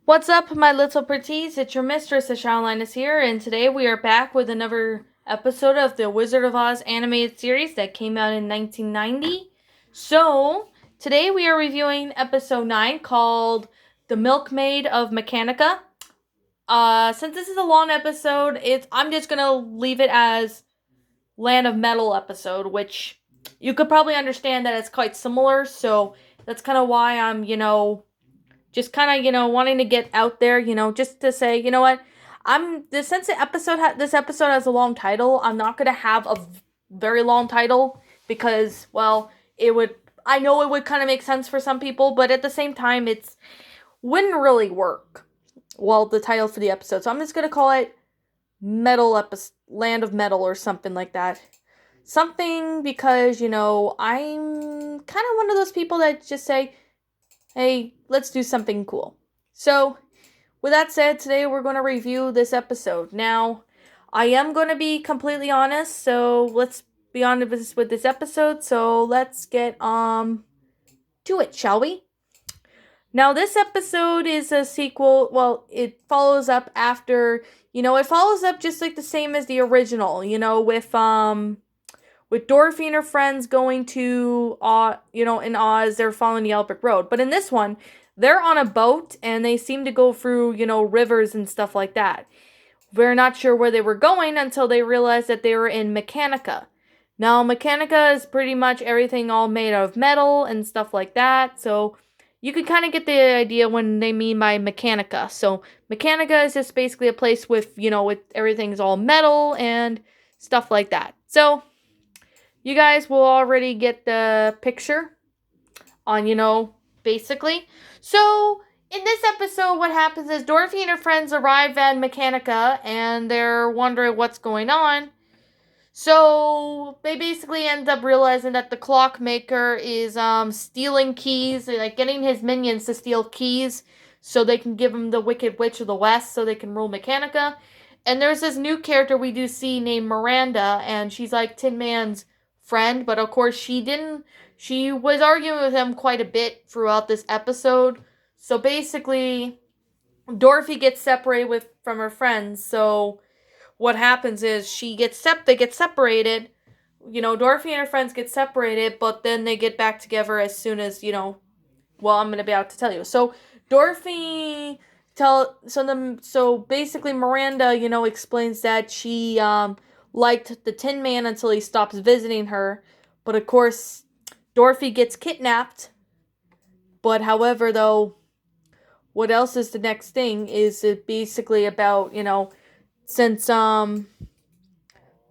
What's up, my little pretties? It's your mistress, Ashawn Linus here, and today we are back with another episode of the Wizard of Oz animated series that came out in 1990. So, today we are reviewing episode 9 called The Milkmaid of Mechanica. Since this is a long episode, I'm just gonna leave it as Land of Metal episode, which you could probably understand that it's quite similar, so that's kind of why I'm, just kind of wanting to get out there, just to say, you know what, since this episode has a long title, I'm not gonna have a very long title because, well, it would, I know it would kind of make sense for some people, but at the same time it's wouldn't really work, well, the title for the episode. So I'm just gonna call it Land of Metal or something like that. Something, because I'm kind of one of those people that just say, hey, let's do something cool. So, with that said, today we're going to review this episode. Now, I am going to be completely honest, so let's be honest with this episode. So, let's get to it, shall we? Now, this episode is a sequel. Well, it follows up after, it follows up just like the same as the original, with Dorothy and her friends going to, in Oz, they're following the Albert Road. But in this one, they're on a boat and they seem to go through, rivers and stuff like that. We're not sure where they were going until they realized that they were in Mechanica. Now, Mechanica is pretty much everything all made out of metal and stuff like that. So you can kind of get the idea when they mean by Mechanica. So Mechanica is just basically a place with, with everything's all metal and stuff like that. So you guys will already get the picture on, basically. So, in this episode, what happens is Dorothy and her friends arrive at Mechanica and they're wondering what's going on. So, they basically end up realizing that the clockmaker is stealing keys, like getting his minions to steal keys so they can give him the Wicked Witch of the West so they can rule Mechanica. And there's this new character we do see named Miranda, and she's like Tin Man's friend, but of course she was arguing with him quite a bit throughout this episode. So basically, Dorothy gets separated from her friends. So what happens is they get separated. Dorothy and her friends get separated, but then they get back together as soon as, well, I'm gonna be able to tell you. So Dorothy so basically Miranda, explains that she liked the Tin Man until he stops visiting her. But of course, Dorothy gets kidnapped. But however, though, what else is the next thing is it basically about, since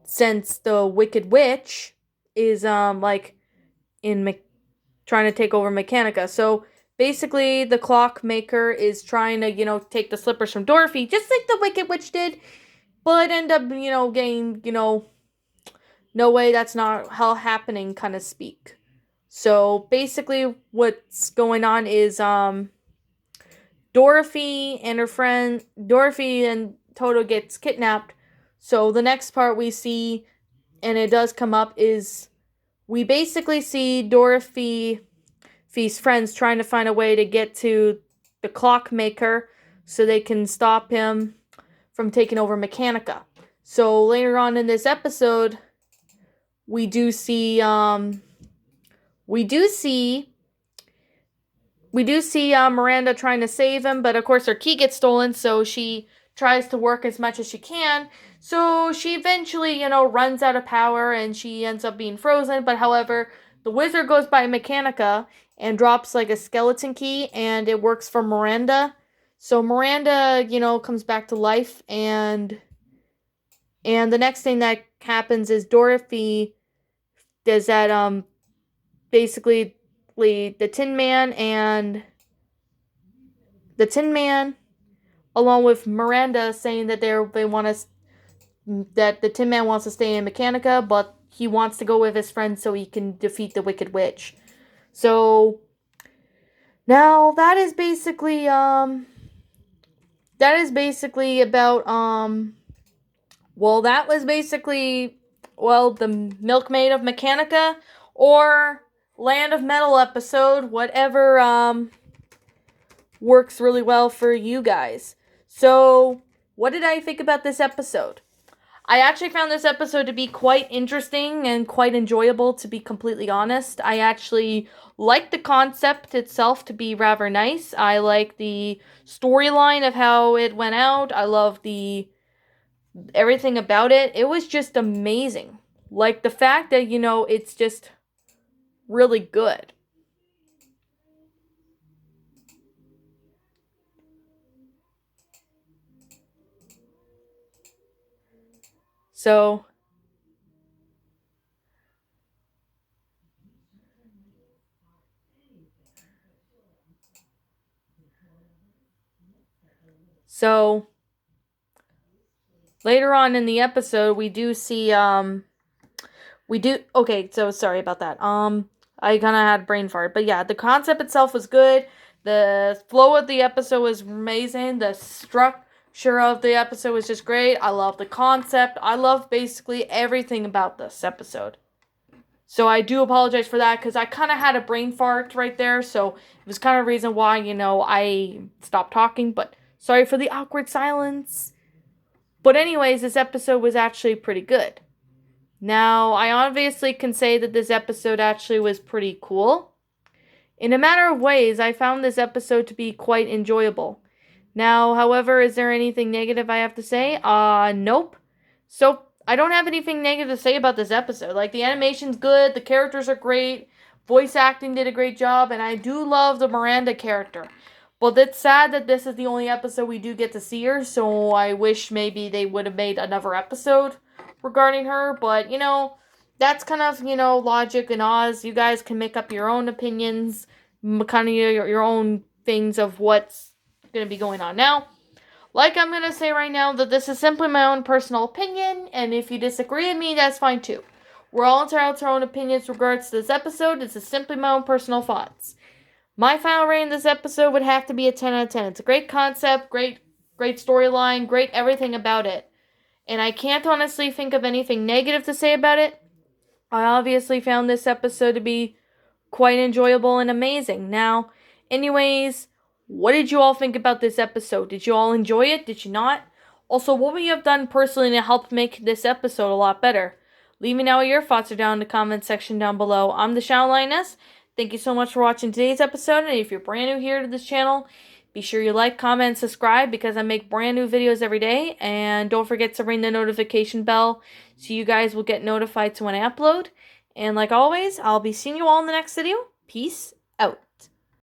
since the Wicked Witch is like in trying to take over Mechanica. So basically the clockmaker is trying to, take the slippers from Dorothy, just like the Wicked Witch did, but end up, getting, no way, that's not how happening, kind of speak. So basically what's going on is Dorothy and Toto gets kidnapped. So the next part we see, and it does come up, is we basically see Dorothy's friends trying to find a way to get to the clockmaker so they can stop him from taking over Mechanica. So later on in this episode, we do see Miranda trying to save him, but of course her key gets stolen, so she tries to work as much as she can. So she eventually, runs out of power and she ends up being frozen. But however, the wizard goes by Mechanica and drops like a skeleton key, and it works for Miranda. So Miranda, comes back to life, and the next thing that happens is Dorothy does that basically the Tin Man along with Miranda saying that they want us that the Tin Man wants to stay in Mechanica, but he wants to go with his friends so he can defeat the Wicked Witch. So now that is basically about that was basically, the Milkmaid of Mechanica, or Land of Metal episode, works really well for you guys. So, what did I think about this episode? I actually found this episode to be quite interesting and quite enjoyable, to be completely honest. I actually like the concept itself to be rather nice. I like the storyline of how it went out. I love the everything about it. It was just amazing. Like the fact that, it's just really good. So, so later on in the episode, we do see, okay, so sorry about that. I kind of had brain fart, but yeah, the concept itself was good. The flow of the episode was amazing. The structure of the episode was just great. I love the concept. I love basically everything about this episode. So I do apologize for that because I kind of had a brain fart right there. So it was kind of reason why, I stopped talking. But sorry for the awkward silence. But anyways, this episode was actually pretty good. Now, I obviously can say that this episode actually was pretty cool. In a matter of ways, I found this episode to be quite enjoyable. Now, however, is there anything negative I have to say? Nope. So, I don't have anything negative to say about this episode. Like, the animation's good, the characters are great, voice acting did a great job, and I do love the Miranda character. But it's sad that this is the only episode we do get to see her, so I wish maybe they would have made another episode regarding her. But, that's kind of, logic in Oz. You guys can make up your own opinions, kind of your own things of what's going to be going on now. Like I'm going to say right now that this is simply my own personal opinion, and if you disagree with me, that's fine too. We're all entitled to our own opinions regards to this episode. This is simply my own personal thoughts. My final rating of this episode would have to be a 10 out of 10. It's a great concept, great storyline, great everything about it. And I can't honestly think of anything negative to say about it. I obviously found this episode to be quite enjoyable and amazing. Now, anyways, what did you all think about this episode? Did you all enjoy it? Did you not? Also, what would you have done personally to help make this episode a lot better? Leave me know what your thoughts are down in the comment section down below. I'm the Shadow Lioness. Thank you so much for watching today's episode, and if you're brand new here to this channel, be sure you like, comment, and subscribe because I make brand new videos every day, and don't forget to ring the notification bell so you guys will get notified to when I upload. And like always, I'll be seeing you all in the next video. Peace out.